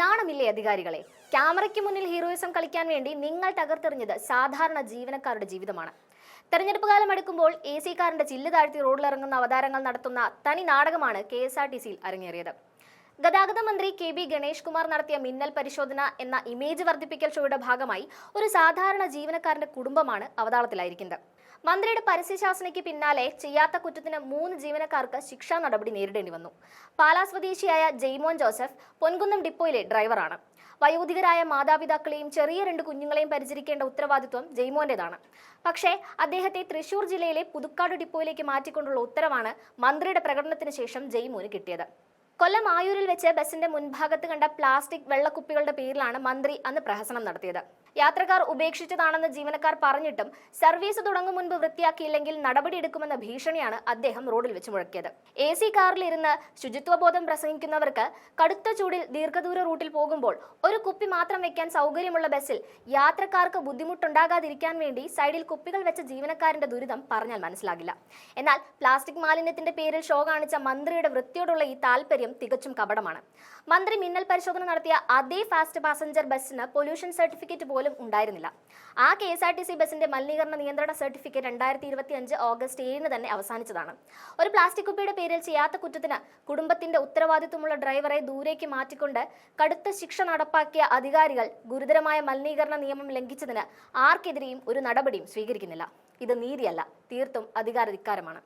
നാണമില്ലേ അധികാരികളെ? ക്യാമറയ്ക്ക് മുന്നിൽ ഹീറോയിസം കളിക്കാൻ വേണ്ടി നിങ്ങൾ തകർത്തെറിഞ്ഞത് സാധാരണ ജീവനക്കാരുടെ ജീവിതമാണ്. തെരഞ്ഞെടുപ്പ് കാലം അടുക്കുമ്പോൾ AC കാരന്റെ ചില്ല് താഴ്ത്തി റോഡിലിറങ്ങുന്ന അവതാരങ്ങൾ നടത്തുന്ന തനി നാടകമാണ് KSRTCയിൽ അരങ്ങേറിയത്. ഗതാഗത മന്ത്രി KB ഗണേഷ് കുമാർ നടത്തിയ മിന്നൽ പരിശോധന എന്ന ഇമേജ് വർദ്ധിപ്പിക്കൽ ഷോയുടെ ഭാഗമായി ഒരു സാധാരണ ജീവനക്കാരന്റെ കുടുംബമാണ് അവതാളത്തിലായിരിക്കുന്നത്. മന്ത്രിയുടെ പരസ്യശാസനയ്ക്ക് പിന്നാലെ ചെയ്യാത്ത കുറ്റത്തിന് 3 ജീവനക്കാർക്ക് ശിക്ഷാ നടപടി നേരിടേണ്ടി വന്നു. പാലാ സ്വദേശിയായ ജെയ്മോൻ ജോസഫ് പൊൻകുന്നം ഡിപ്പോയിലെ ഡ്രൈവറാണ്. വയോധികരായ മാതാപിതാക്കളെയും ചെറിയ 2 കുഞ്ഞുങ്ങളെയും പരിചരിക്കേണ്ട ഉത്തരവാദിത്വം ജെയ്മോന്റേതാണ്. പക്ഷേ അദ്ദേഹത്തെ തൃശൂർ ജില്ലയിലെ പുതുക്കാട് ഡിപ്പോയിലേക്ക് മാറ്റിക്കൊണ്ടുള്ള ഉത്തരവാണ് മന്ത്രിയുടെ പ്രകടനത്തിന് ശേഷം ജെയ്മോന് കിട്ടിയത്. കൊല്ലം ആയൂരിൽ വെച്ച് ബസിന്റെ മുൻഭാഗത്ത് കണ്ട പ്ലാസ്റ്റിക് വെള്ളക്കുപ്പികളുടെ പേരിലാണ് മന്ത്രി അന്ന് പ്രഹസനം നടത്തിയത്. യാത്രക്കാർ ഉപേക്ഷിച്ചതാണെന്ന് ജീവനക്കാർ പറഞ്ഞിട്ടും സർവീസ് തുടങ്ങും മുൻപ് വൃത്തിയാക്കിയില്ലെങ്കിൽ നടപടിയെടുക്കുമെന്ന ഭീഷണിയാണ് അദ്ദേഹം റോഡിൽ വെച്ച് മുഴക്കിയത്. AC കാറിലിരുന്ന് ശുചിത്വബോധം പ്രസംഗിക്കുന്നവർക്ക് കടുത്ത ചൂടിൽ ദീർഘദൂര റൂട്ടിൽ പോകുമ്പോൾ ഒരു കുപ്പി മാത്രം വെക്കാൻ സൗകര്യമുള്ള ബസ്സിൽ യാത്രക്കാർക്ക് ബുദ്ധിമുട്ടുണ്ടാകാതിരിക്കാൻ വേണ്ടി സൈഡിൽ കുപ്പികൾ വെച്ച ജീവനക്കാരന്റെ ദുരിതം പറഞ്ഞാൽ മനസ്സിലാകില്ല. എന്നാൽ പ്ലാസ്റ്റിക് മാലിന്യത്തിന്റെ പേരിൽ ഷോ കാണിച്ച മന്ത്രിയുടെ വൃത്തിയോടുള്ള ഈ താല്പര്യം തികച്ചും കപടമാണ്. മന്ത്രി മിന്നൽ പരിശോധന നടത്തിയ അതേ ഫാസ്റ്റ് പാസഞ്ചർ ബസ്സിന് പൊല്യൂഷൻ സർട്ടിഫിക്കറ്റ് പോലും ഉണ്ടായിരുന്നില്ല. ആ KSRTC ബസിന്റെ മലിനീകരണ നിയന്ത്രണ സർട്ടിഫിക്കറ്റ് 2025 ഓഗസ്റ്റ് 7 തന്നെ അവസാനിച്ചതാണ്. ഒരു പ്ലാസ്റ്റിക് കുപ്പിയുടെ പേരിൽ ചെയ്യാത്ത കുറ്റത്തിന് കുടുംബത്തിന്റെ ഉത്തരവാദിത്വമുള്ള ഡ്രൈവറെ ദൂരേക്ക് മാറ്റിക്കൊണ്ട് കടുത്ത ശിക്ഷ നടപ്പാക്കിയ അധികാരികൾ ഗുരുതരമായ മലിനീകരണ നിയമം ലംഘിച്ചതിന് ആർക്കെതിരെയും ഒരു നടപടിയും സ്വീകരിക്കുന്നില്ല. ഇത് നീതിയല്ല, തീർത്തും അധികാരധിക്കാരമാണ്.